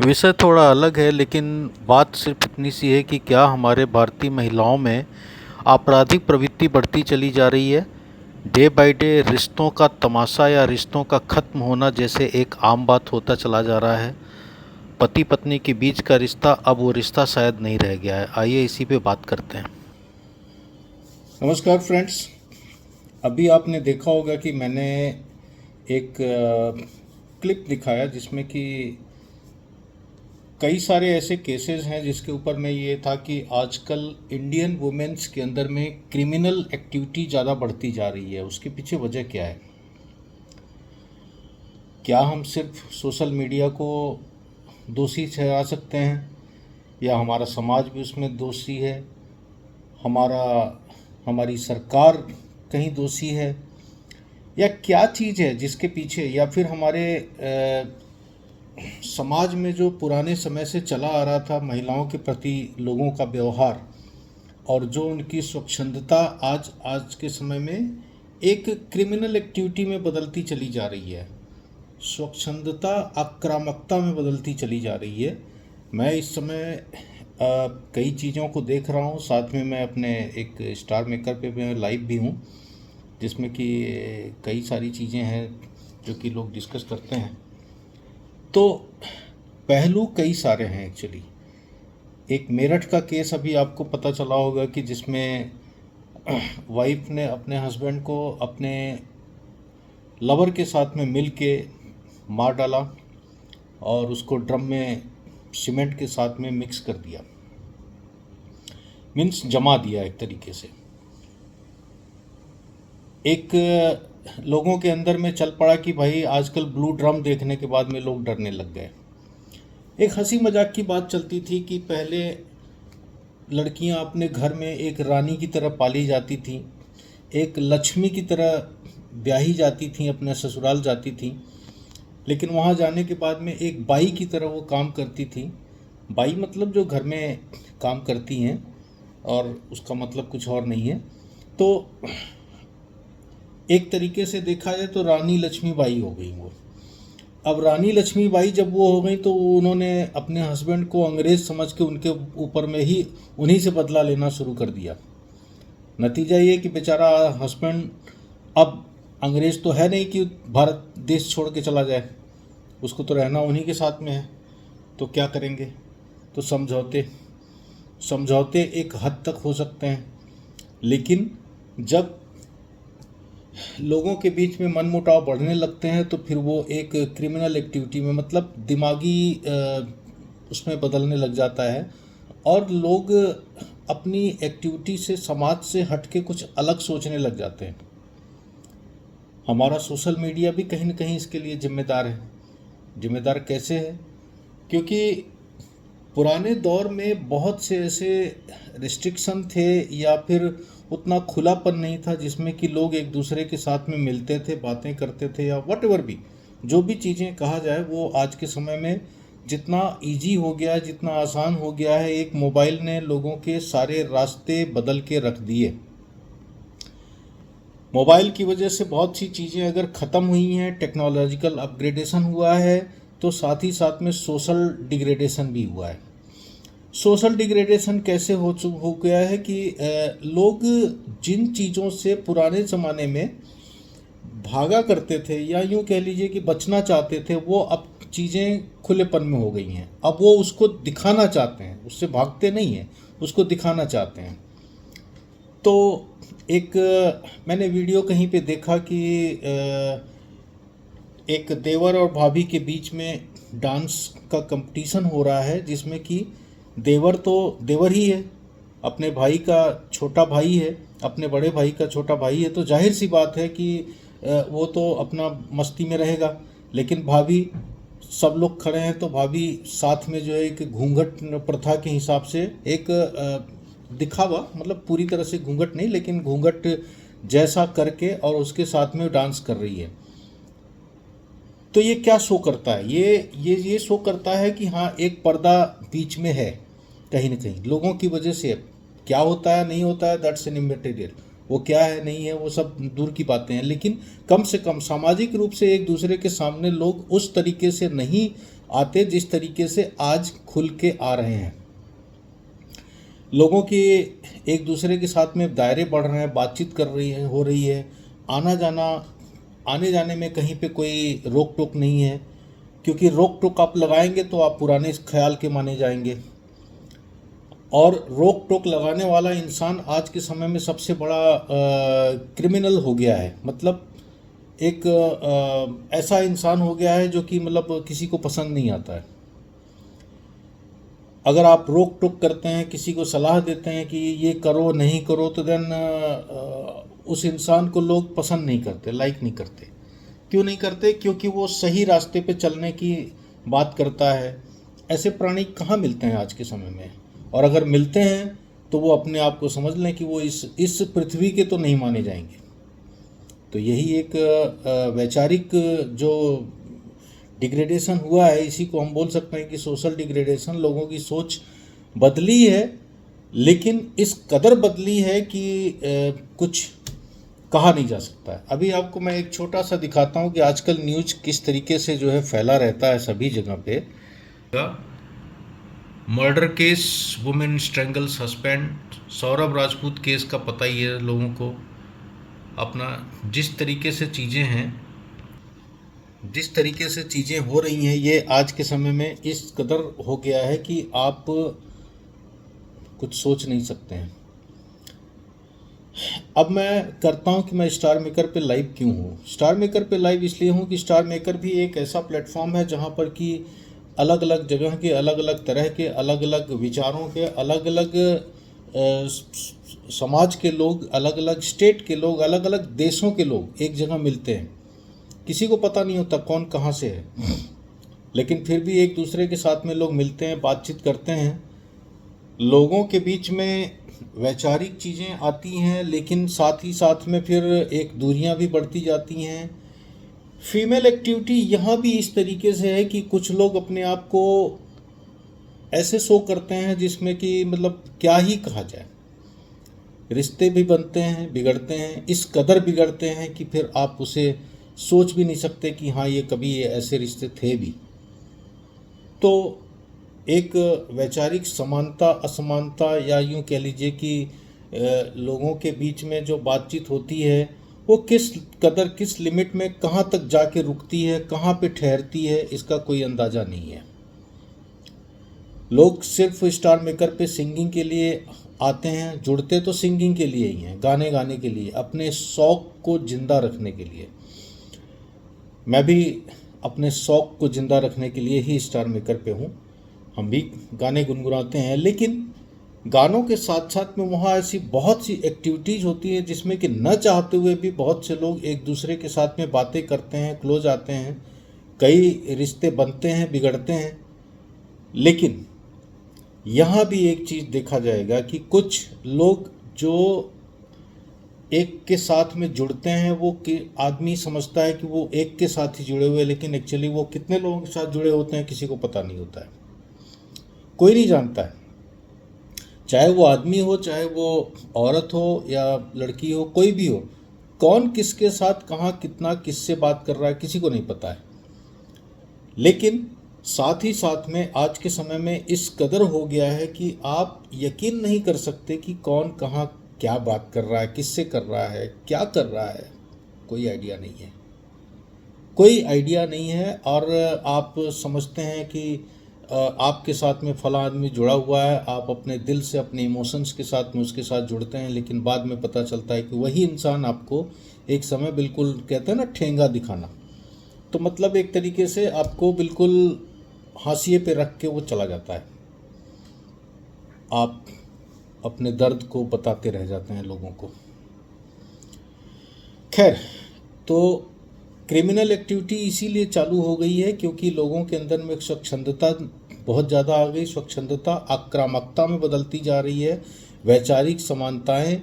विषय थोड़ा अलग है, लेकिन बात सिर्फ इतनी सी है कि क्या हमारे भारतीय महिलाओं में आपराधिक प्रवृत्ति बढ़ती चली जा रही है। डे बाय डे रिश्तों का तमाशा या रिश्तों का खत्म होना जैसे एक आम बात होता चला जा रहा है। पति पत्नी के बीच का रिश्ता अब वो रिश्ता शायद नहीं रह गया है। आइए इसी पे बात करते हैं। नमस्कार फ्रेंड्स। अभी आपने देखा होगा कि मैंने एक क्लिप दिखाया जिसमें कि कई सारे ऐसे केसेस हैं जिसके ऊपर में ये था कि आजकल इंडियन वुमेन्स के अंदर में क्रिमिनल एक्टिविटी ज़्यादा बढ़ती जा रही है। उसके पीछे वजह क्या है? क्या हम सिर्फ सोशल मीडिया को दोषी ठहरा सकते हैं, या हमारा समाज भी उसमें दोषी है, हमारा हमारी सरकार कहीं दोषी है, या क्या चीज़ है जिसके पीछे, या फिर हमारे समाज में जो पुराने समय से चला आ रहा था महिलाओं के प्रति लोगों का व्यवहार और जो उनकी स्वच्छंदता आज आज के समय में एक क्रिमिनल एक्टिविटी में बदलती चली जा रही है। स्वच्छंदता आक्रामकता में बदलती चली जा रही है। मैं इस समय कई चीज़ों को देख रहा हूँ। साथ में मैं अपने एक स्टार मेकर पे मैं लाइव भी हूँ, जिसमें कि कई सारी चीज़ें हैं जो कि लोग डिस्कस करते हैं। तो पहलू कई सारे हैं एक्चुअली। एक मेरठ का केस अभी आपको पता चला होगा कि जिसमें वाइफ ने अपने हस्बैंड को अपने लवर के साथ में मिल के मार डाला और उसको ड्रम में सीमेंट के साथ में मिक्स कर दिया, मीन्स जमा दिया एक तरीके से। एक लोगों के अंदर में चल पड़ा कि भाई आजकल ब्लू ड्रम देखने के बाद में लोग डरने लग गए। एक हंसी मजाक की बात चलती थी कि पहले लड़कियां अपने घर में एक रानी की तरह पाली जाती थीं, एक लक्ष्मी की तरह ब्याही जाती थीं, अपने ससुराल जाती थीं, लेकिन वहाँ जाने के बाद में एक बाई की तरह वो काम करती थी। बाई मतलब जो घर में काम करती हैं, और उसका मतलब कुछ और नहीं है। तो एक तरीके से देखा जाए तो रानी लक्ष्मीबाई हो गई वो। अब रानी लक्ष्मीबाई जब वो हो गई तो उन्होंने अपने हस्बैंड को अंग्रेज़ समझ के उनके ऊपर में ही उन्हीं से बदला लेना शुरू कर दिया। नतीजा ये कि बेचारा हस्बैंड अब अंग्रेज़ तो है नहीं कि भारत देश छोड़ के चला जाए, उसको तो रहना उन्हीं के साथ में है। तो क्या करेंगे? तो समझौते समझौते एक हद तक हो सकते हैं, लेकिन जब लोगों के बीच में मनमुटाव बढ़ने लगते हैं तो फिर वो एक क्रिमिनल एक्टिविटी में, मतलब दिमागी उसमें बदलने लग जाता है, और लोग अपनी एक्टिविटी से समाज से हट के कुछ अलग सोचने लग जाते हैं। हमारा सोशल मीडिया भी कहीं ना कहीं इसके लिए जिम्मेदार है। जिम्मेदार कैसे है? क्योंकि पुराने दौर में बहुत से ऐसे रिस्ट्रिक्शन थे या फिर उतना खुलापन नहीं था जिसमें कि लोग एक दूसरे के साथ में मिलते थे, बातें करते थे, या वट भी जो भी चीज़ें कहा जाए, वो आज के समय में जितना इजी हो गया है, जितना आसान हो गया है, एक मोबाइल ने लोगों के सारे रास्ते बदल के रख दिए। मोबाइल की वजह से बहुत सी चीज़ें अगर ख़त्म हुई हैं, टेक्नोलॉजिकल अपग्रेडेशन हुआ है, तो साथ ही साथ में सोशल डिग्रेडेशन भी हुआ है। सोशल डिग्रेडेशन कैसे हो गया है कि लोग जिन चीज़ों से पुराने ज़माने में भागा करते थे, या यूँ कह लीजिए कि बचना चाहते थे, वो अब चीज़ें खुलेपन में हो गई हैं। अब वो उसको दिखाना चाहते हैं, उससे भागते नहीं हैं, उसको दिखाना चाहते हैं। तो एक मैंने वीडियो कहीं पे देखा कि एक देवर और भाभी के बीच में डांस का कंपटीशन हो रहा है, जिसमें कि देवर तो देवर ही है, अपने भाई का छोटा भाई है, अपने बड़े भाई का छोटा भाई है, तो जाहिर सी बात है कि वो तो अपना मस्ती में रहेगा। लेकिन भाभी, सब लोग खड़े हैं तो भाभी साथ में जो है एक घूंघट प्रथा के हिसाब से एक दिखावा, मतलब पूरी तरह से घूंघट नहीं, लेकिन घूंघट जैसा करके और उसके साथ में डांस कर रही है। तो ये क्या शो करता है? ये शो करता है कि हाँ, एक पर्दा बीच में है कहीं ना कहीं लोगों की वजह से। क्या होता है नहीं होता है, दैट्स एन इमेटेरियल। वो क्या है नहीं है वो सब दूर की बातें हैं, लेकिन कम से कम सामाजिक रूप से एक दूसरे के सामने लोग उस तरीके से नहीं आते जिस तरीके से आज खुल के आ रहे हैं। लोगों के एक दूसरे के साथ में दायरे बढ़ रहे हैं, बातचीत हो रही है, आने जाने में कहीं पे कोई रोक टोक नहीं है, क्योंकि रोक टोक आप लगाएंगे तो आप पुराने ख्याल के माने जाएंगे। और रोक टोक लगाने वाला इंसान आज के समय में सबसे बड़ा क्रिमिनल हो गया है। मतलब एक ऐसा इंसान हो गया है जो कि मतलब किसी को पसंद नहीं आता है। अगर आप रोक टोक करते हैं, किसी को सलाह देते हैं कि ये करो नहीं करो, तो देन उस इंसान को लोग पसंद नहीं करते, लाइक नहीं करते। क्यों नहीं करते? क्योंकि वो सही रास्ते पे चलने की बात करता है। ऐसे प्राणी कहाँ मिलते हैं आज के समय में? और अगर मिलते हैं तो वो अपने आप को समझ लें कि वो इस पृथ्वी के तो नहीं माने जाएंगे। तो यही एक वैचारिक जो डिग्रेडेशन हुआ है, इसी को हम बोल सकते हैं कि सोशल डिग्रेडेशन। लोगों की सोच बदली है, लेकिन इस कदर बदली है कि कुछ कहा नहीं जा सकता है। अभी आपको मैं एक छोटा सा दिखाता हूँ कि आजकल न्यूज़ किस तरीके से जो है फैला रहता है सभी जगह पे। Murder case, women strangles husband, Saurabh Rajput case का पता ही है लोगों को। अपना जिस तरीके से चीज़ें हैं, जिस तरीके से चीज़ें हो रही हैं, ये आज के समय में इस कदर हो गया है कि आप कुछ सोच नहीं सकते हैं। अब मैं करता हूं कि मैं स्टार मेकर पे लाइव क्यों हूँ। स्टार मेकर पे लाइव इसलिए हूँ कि स्टार मेकर भी एक ऐसा प्लेटफॉर्म है जहाँ पर कि अलग अलग जगह के, अलग अलग तरह के, अलग अलग विचारों के, अलग अलग समाज के लोग, अलग अलग स्टेट के लोग, अलग अलग देशों के लोग एक जगह मिलते हैं। किसी को पता नहीं होता कौन कहाँ से है, लेकिन फिर भी एक दूसरे के साथ में लोग मिलते हैं, बातचीत करते हैं। लोगों के बीच में वैचारिक चीज़ें आती हैं, लेकिन साथ ही साथ में फिर एक दूरियां भी बढ़ती जाती हैं। फीमेल एक्टिविटी यहाँ भी इस तरीके से है कि कुछ लोग अपने आप को ऐसे शो करते हैं जिसमें कि मतलब क्या ही कहा जाए। रिश्ते भी बनते हैं, बिगड़ते हैं, इस कदर बिगड़ते हैं कि फिर आप उसे सोच भी नहीं सकते कि हाँ ये कभी ऐसे रिश्ते थे भी। तो एक वैचारिक समानता असमानता, या यूँ कह लीजिए कि लोगों के बीच में जो बातचीत होती है वो किस कदर, किस लिमिट में, कहाँ तक जाके रुकती है, कहाँ पे ठहरती है, इसका कोई अंदाज़ा नहीं है। लोग सिर्फ स्टार मेकर पे सिंगिंग के लिए आते हैं, जुड़ते तो सिंगिंग के लिए ही हैं, गाने गाने के लिए, अपने शौक़ को ज़िंदा रखने के लिए। मैं भी अपने शौक़ को ज़िंदा रखने के लिए ही स्टार मेकर पे हूँ। हम भी गाने गुनगुनाते हैं, लेकिन गानों के साथ साथ में वहाँ ऐसी बहुत सी एक्टिविटीज़ होती हैं जिसमें कि न चाहते हुए भी बहुत से लोग एक दूसरे के साथ में बातें करते हैं, क्लोज आते हैं, कई रिश्ते बनते हैं, बिगड़ते हैं। लेकिन यहाँ भी एक चीज़ देखा जाएगा कि कुछ लोग जो एक के साथ में जुड़ते हैं, वो कि आदमी समझता है कि वो एक के साथ ही जुड़े हुए, लेकिन एक्चुअली वो कितने लोगों के साथ जुड़े होते हैं किसी को पता नहीं होता है, कोई नहीं जानता है। चाहे वो आदमी हो, चाहे वो औरत हो या लड़की हो, कोई भी हो, कौन किसके साथ कहाँ कितना किससे बात कर रहा है किसी को नहीं पता है। लेकिन साथ ही साथ में आज के समय में इस कदर हो गया है कि आप यकीन नहीं कर सकते कि कौन कहाँ क्या बात कर रहा है, किससे कर रहा है, क्या कर रहा है, कोई आइडिया नहीं है, कोई आइडिया नहीं है। और आप समझते हैं कि आपके साथ में फला आदमी जुड़ा हुआ है, आप अपने दिल से, अपने इमोशंस के साथ में उसके साथ जुड़ते हैं, लेकिन बाद में पता चलता है कि वही इंसान आपको एक समय बिल्कुल, कहते हैं ना, ठेंगा दिखाना, तो मतलब एक तरीके से आपको बिल्कुल हाशिए पे रख के वो चला जाता है। आप अपने दर्द को बताते रह जाते हैं लोगों को। खैर, तो क्रिमिनल एक्टिविटी इसीलिए चालू हो गई है क्योंकि लोगों के अंदर में स्वच्छंदता बहुत ज़्यादा आ गई। स्वच्छंदता आक्रामकता में बदलती जा रही है, वैचारिक समानताएं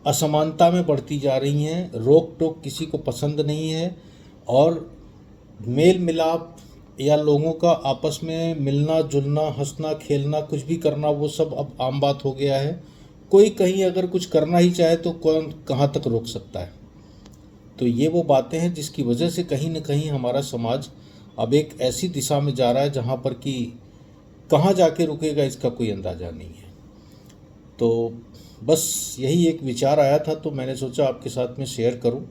असमानता में बढ़ती जा रही हैं, रोक टोक किसी को पसंद नहीं है, और मेल मिलाप या लोगों का आपस में मिलना जुलना, हंसना खेलना, कुछ भी करना, वो सब अब आम बात हो गया है। कोई कहीं अगर कुछ करना ही चाहे तो कौन कहाँ तक रोक सकता है। तो ये वो बातें हैं जिसकी वजह से कहीं न कहीं हमारा समाज अब एक ऐसी दिशा में जा रहा है जहाँ पर कि कहाँ जाके रुकेगा इसका कोई अंदाज़ा नहीं है। तो बस यही एक विचार आया था, तो मैंने सोचा आपके साथ में शेयर करूं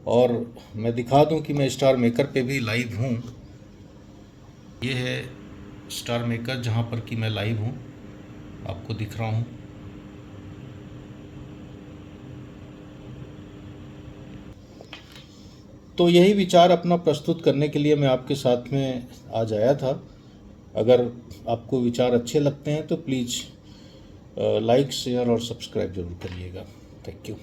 और मैं दिखा दूं कि मैं स्टार मेकर पे भी लाइव हूं। ये है स्टार मेकर जहां पर कि मैं लाइव हूं, आपको दिख रहा हूं। तो यही विचार अपना प्रस्तुत करने के लिए मैं आपके साथ में आज आया था। अगर आपको विचार अच्छे लगते हैं तो प्लीज़ लाइक, शेयर और सब्सक्राइब जरूर करिएगा। Thank you.